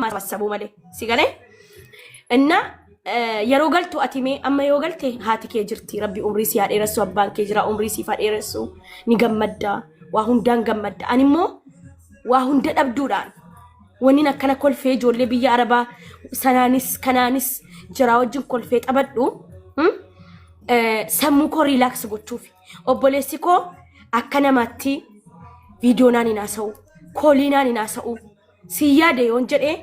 ማሰቡ ማለት ሲገለ እና yeroo galtu atime amma yoo galte haati kee jirti rabbi umrii si haadheeressu abbaan kee jira umrii si fadheeressu ni gammadda waa hundaan gammadda animmoo waa hunda dhabduudhaan wani akkana kolfee ijoollee biyya arabaa sanaanis kanaanis jira wajjin kolfee qabadhu sammuu koo relax gochuuf obboleessi koo akka namaatti viidiyoonaan hinaasa'u kooliinaan hinaasa'u si yaade yoon jedhee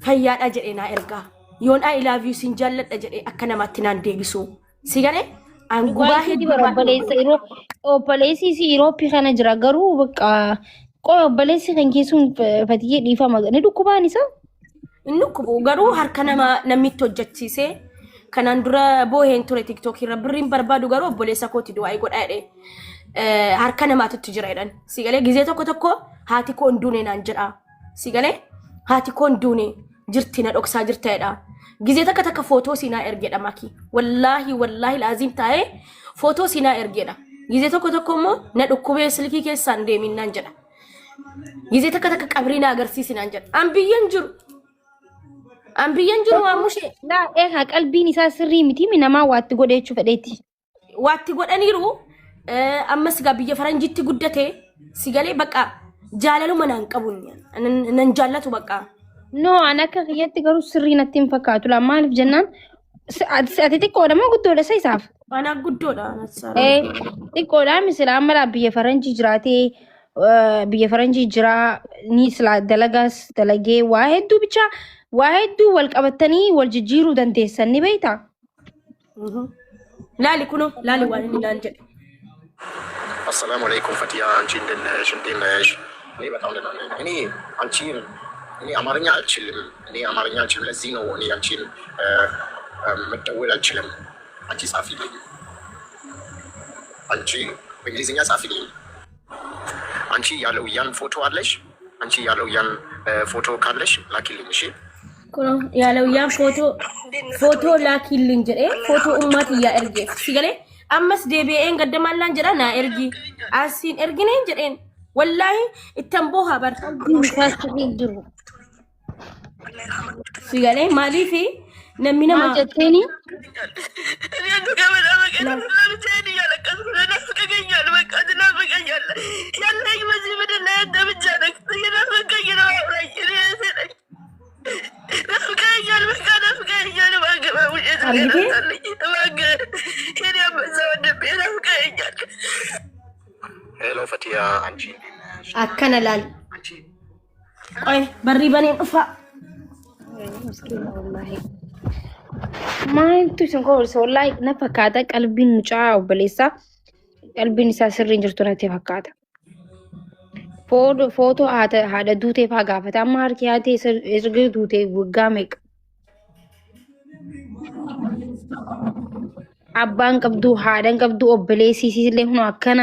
fayyaadha jedhee naa ergaa yoon I love you sin jalladha jedhee akka namaatti naan deebisu si gale angubaa hedduu obboleessi si Irooppii kana jira garuu bakka qoy obboleessi kan keessuun fatiyee dhiifama ni dhukkubaan isa inni dhukkubu garuu harka namitti hojjechiisee kanaan dura booheen ture TikTok irra birriin barbaadu garuu obboleessa kooti du'aa godhaa jedhee harka namaatti jira jedhan si gale gizee tokko haati koo nduune naan jedha si gale haati koo nduune jirti na dhoksaa jirta jedha gizee takka footoo sinaa ergedha maki wallahi laazim taa'ee footoo sinaa ergedha gizee tokko immoo na dhukkubee silkii keessaan deemin naan jedha gizee takka qabrii na agarsiisinaan jedha ambiyyan jiru waamushee na eegaa qalbiin isaa sirrii miti namaa waatti godheechuu fedheetti waatti godhaniiru ammas gaa biyya faranjitti guddate si galee bakka jaalaluma naan qabuun nan jaallatu bakka no anaka kiyatti garuu sirrii natti hin fakkaatu la maaliif jennaan ati xiqqoodha moo guddoodha isa isaaf ana guddoodha xiqqoodha misila amma biyya faranjii jiraatee biyya faranjii jira ni sila dalagaas dalagee waa hedduu wal qabatanii wal jijjiiruu dandeessan ni beektaa laali kuno laali waan inni naan jedhe السلام عليكم فتيا አንቺን እንደነሽ እንደነሽ እኔ በጣም ደህና ነኝ እኔ አንቺን እኔ አማርኛ አልችልም ለዚህ ነው እኔ አንቺን መደወል አልችልም አንቺ ጻፊልኝ አንቺ በእንግሊዝኛ ጻፊልኝ አንቺ ያለው ያን ፎቶ አለሽ አንቺ ያለው ያን ፎቶ ካለሽ ላኪልኝ እሺ ኩኖ ያለው ያን ፎቶ ላኪልኝ ጀሬ ፎቶ ኡማት ያ እርጌ ሲገሌ አመስ ዴቢኤን ገደማላን ጀራ ና ኤርጊ አሲን ኤርጊኔን ጀሬን ወላሂ እተንቦ ሀበር ታስቢድሩ ሲጋሌ ማሊፊ ነሚና ማጀቴኒ እኔ ገበዳ በቀን ለምቻዬን እያለቀስኩ ናፍቀኛል በቃ ናፍቀኛል ያለኝ በዚህ ምድር ላይ አንተ ብቻ ነህ ናፍቀኝ ነው አብራኝ ናፍቀኛል በቃ ናፍቀኛል ባገባ ውጤት ገናታለኝ ባገ እኔ አበዛ ወደቤ ናፍቀኛል ሄሎ ፈቲያ አንቺ አከነላል ቆይ በሪ በኔ ጥፋ مسكين والله ما انتو سنقول والله نفكاتا قلبي نجا وبليسا قلبي نسا سرين جرتونا تفكاتا فوتو هذا دوتي فاغافتا ماركي هاتي سرغي دوتي وغامك አባን ቀብዱ ሃደን ቀብዱ ኦበሌሲ ሲሲለ ሆኖ አከና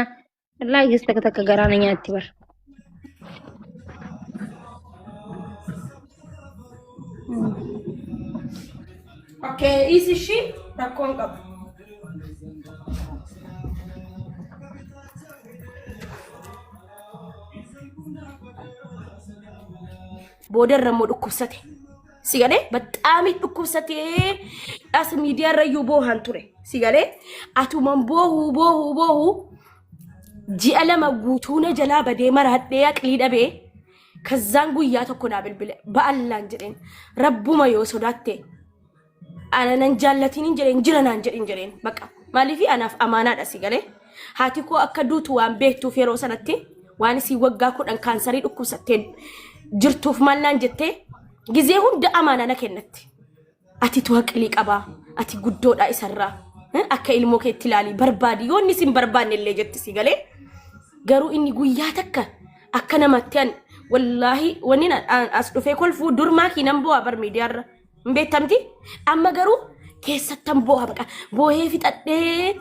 ላይ ግስተከተከ ገራነኛ አትበር ኦኬ ኢሲሺ ታኮን ቀብ ቦደር ረሞ ዱኩሰቴ ሲጋሌ በጣም ዱኩሰቴ አስ ሚዲያ ረዩ ቦሃን ቱሬ ሲጋሌ አቱመን ቦሁ ጂአለማ ጉቱነ ጀላ በዴመር ሀዴ ያቅሊደቤ ከዛን ጉያ ተኮና ብልብል በአላህ እንጀሬን ረቡማ የወሰዳቴ አና ነንጃለቲን እንጀሬን ጅረና እንጀሬን በቃ ማሊፊ አናፍ አማና ዳሲ ገሌ ሃቲኮ አከዱቱ ዋን ቤቱ ፌሮ ሰነቴ ዋን ሲወጋ ኩዳን ካንሰሪ ዱኩሰቴ ጅርቱፍ ማላን ጀቴ ጊዜ ሁንደ አማና ነከነት አቲ ተወቅሊ ቀባ አቲ ጉዶዳ ይሰራ አከ ኢልሞ ከትላሊ በርባዲ ዮኒ ሲም በርባን ለጀት ሲገሌ ገሩ ኢኒ ጉያ ተከ አከነማቲያን والله ونينا أصله في كل فود دور ما كي نبوها برميديار بيت تمتي أما جرو كيس تنبوها بقى بوه في تأدي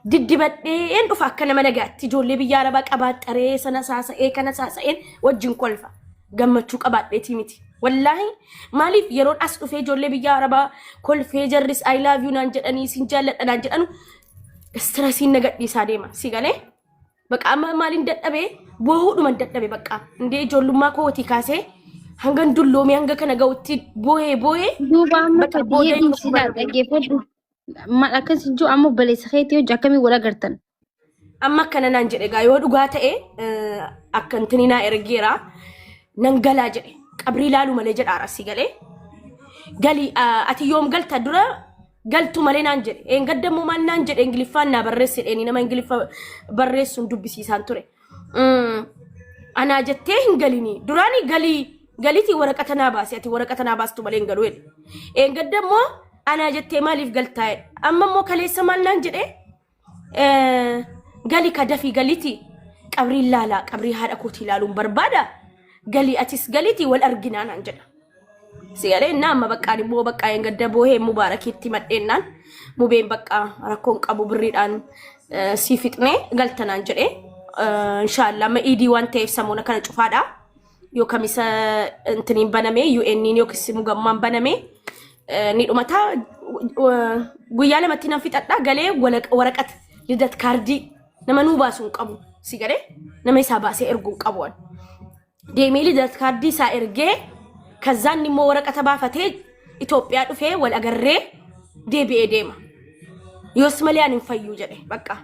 دد بدي إن بفكر لما نجات تجول لي بيجارة بقى أباد أري سنة ساسة إيه كنا ساسة إيه وجن كلفة جمع تشوك أباد بيتي متي والله مالي يرون أصله في جول لي بيجارة بقى كل في جرس I love you نانجت أني سنجال نانجت أنو استرسين نجات دي ساديما سيجالي بقى أما مالين دت أبي بوه دو من دت أبي بقى ندي جولو ما كوتي كاسه hangan dulloomee hanga kana ga'utti boo'ee duuba amma bakka fadiyee booda inni dhiibsiidhaa dhaggeeffadhu. Maal akkas ijoo amma baleessa keetii hojii akkamii wal agartan? amma akkana naan jedhe gaa yoo dhugaa ta'e akka intini naa ergeera nan galaa jedhe qabrii laalu malee jedhaara si galee galii ati yoom galta dura galtu malee naan jedhe gaddamoo maal naan jedhe ingiliffaan naa barreesse dheeni nama ingiliffa barreessuun dubbisiisaan ture anaa jettee hin galini duraanii galiitii waraqata naa baase ati waraqata naa baastu malee hin galu jedhe gaddamoo anaa jettee maaliif galtaa jedhe amma immoo kaleessa maal naan jedhe gali kadafi galiti qabrii laalaa qabrii haadha kootii laaluun barbaada galii atis galitii wal arginaa naan jedha si galee amma baqqaan immoo baqqaa hin gadda boohee mubaarakiitti madheennaan mubeen baqqaa rakkoon qabu birriidhaan si fixnee galtanaan jedhe inshallah amma iidii waan ta'eef samuuna kana cufaadha yoo kamisa intiniin baname UN'n yookiis mugammaan baname ni dhumataa guyyaa lamatti nan fixadha galee waraqata lidat kaardii nama nuu baasuun qabu si galee nama isaa baasee erguun qabu deemee lidat kaardii isaa ergee kazaan immoo waraqata baafatee Itoophiyaa dhufee wal agarree deebi'ee deema yoos malee ani hin fayyuu jedhe bakka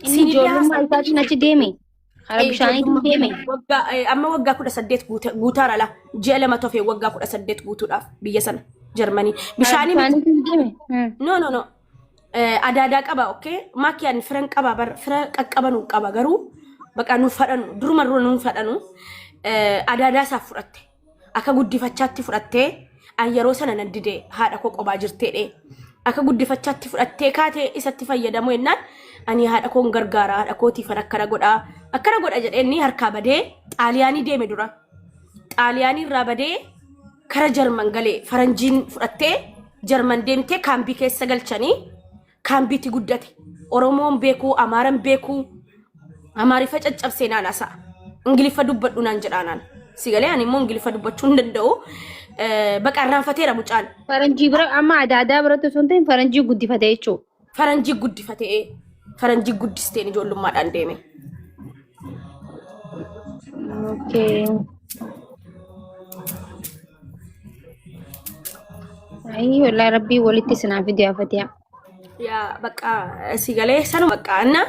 inni ijoollummaa isaatiin achi deeme hara bishaaniitiin deeme amma waggaa 18 guutaara la ji'a lama tofee waggaa 18 guutuudhaaf biyya sana Jarmanii bishaaniitiin deeme no adaadaa qaba okay maakiyaan firan qaba fira qaqqabanu qaba garuu baqa nu fadhanu duruma nu fadhanu adaadaa isaa fudhatte akka guddifachaatti fudhattee yeroo sana naddidee haadha koo qobaa jirteedhe akka guddifachaatti fudhattee kaatee isatti fayyadamu yennaan ani haadha koon gargaara haadha kootiifan akkana godha jedheenni harkaa badee xaaliyaanii deeme dura xaaliyaanii irraa badee kara Jarman galee faranjiin fudhattee Jarman deemtee kaambii keessa galchanii kaambiitti guddate Oromoon beekuu Amaaran beekuu Amaarifa caccabsee naan hasa'a Ingiliffa dubbadhu naan jedhaanaan si galee ani immoo Ingiliffa dubbachuu hin danda'u baqa irraanfateera mucaan faranjii bira amma adaadaa biratti osoo hin ta'in faranjii guddifate jechuudha. Faranjii guddifatee faranjii guddisteen ijoollummaadhaan deeme. Okay. Ayi wallahi rabbii walitti sinaa fidee afatiya. Yaa baqa si galee sanu baqa anna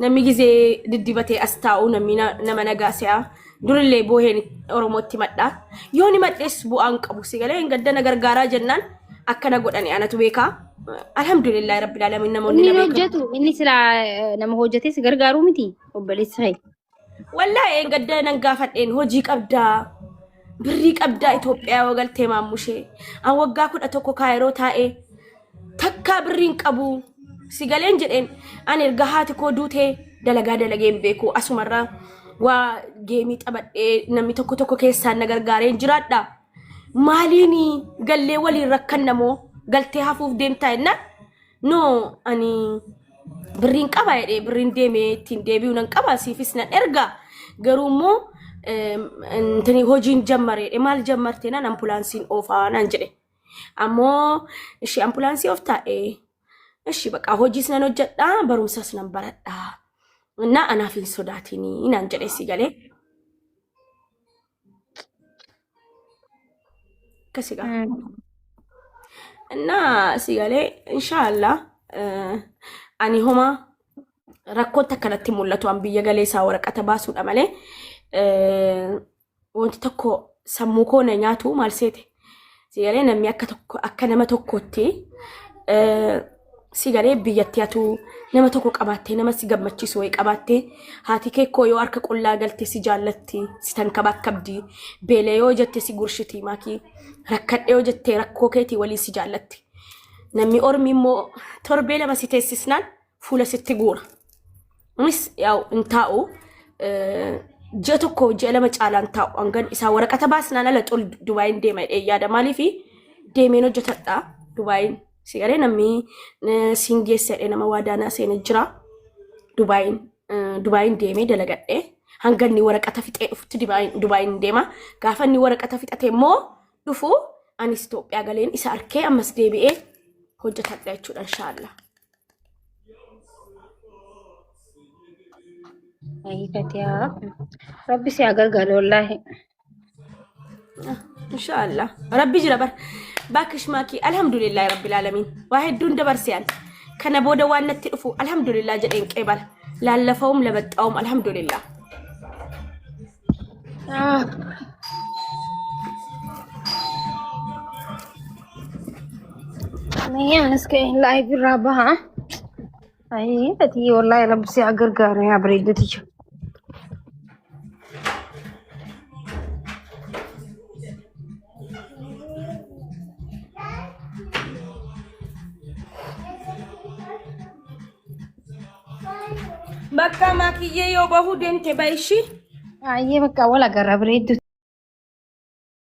namni gizee diddibatee as taa'u namni nama nagaasiyaa durillee booheen Oromootti madhaa yoo ni madhees bu'aan qabu si galee hin gaddana gargaaraa jennaan akkana godhani anatu beekaa alhamdulillah rabbil alamin namoonni inni hojjetu inni sila nama hojjetee si gargaaruu miti obboleessa kee wallahi hin gaddana nan gaafadheen hojii qabdaa birrii qabdaa Itoophiyaa wagaltee maammushee an waggaa 11 kaayiroo taa'ee takkaa birriin qabu si galeen jedheen an erga haati koo duutee dalagaa dalageen beeku asumarraa waa geemii xabadhee namni tokko keessaan na gargaareen jiraadha maaliini gallee waliin rakkannamoo galtee hafuuf deemtaa jennaan no ani birriin qaba jedhee birriin deemee ittiin deebi'uu nan qaba siifis nan erga garuu immoo intini hojiin jammareedhe maal jammartee naan ambulaansiin oofaa naan jedhe ammoo ishee ambulaansii of taa'ee ishee baqa hojiis nan hojjedha barumsas nan baradha እና አናፊን ሶዳቲኒ እናንጀለ ሲገሌ ከሲጋ እና ሲገሌ ኢንሻአላህ አኒ ሆማ ረኮት ተከለቲ ሙለቱ አንብየ ገሌሳ ወረቀተ ባሱ ደመለ ወንት ተኮ ሰሙ ኮነ ኛቱ ማልሴቴ ሲገሌ ነሚ አከነመ ተኮቲ ሲገሌ ብየትያቱ nama tokko qabattee nama si gammachiisu way qabattee haati kee koo yoo harka qullaa galtee si jaallatti si tankabakkabdi beelee yoo jettee si gurshiti maakii rakkadhee yoo jettee rakkoo keetii walii si jaallatti namni ormi immoo torbee lama si teessisnaan fuula sitti guura innis yaa'u hin taa'u ji'a tokko ji'a lama caalaan taa'u hangan isaa waraqata baasnaan ala xul Dubaayin deema yaada maaliifi deemeen hojjetadha Dubaayin sigare namni singeessedhe nama waadaana seena jira Dubaayin deemee dalagadhe hanganni waraqata fixee dhufti Dubaayin deema gaafanni waraqata fixate immoo dhufu anis Itoophiyaa galeen isa arkee ammas deebi'ee hojjetadha jechuudha inshallah. Ayi katiya rabbi si agargaale wallahi ان شاء الله ربي جربر باكش ماكي الحمد لله رب العالمين واحد دون دبرسيان كان بودا وانا تلفو الحمد لله جدين قبل لا لفوم لبطاوم الحمد لله نيا نسكي لايف رابها اي تي والله لبسي اغرغار يا بريدتي بكا ماكي يو بهو دنت بايشي اي بكا ولا غرا بريد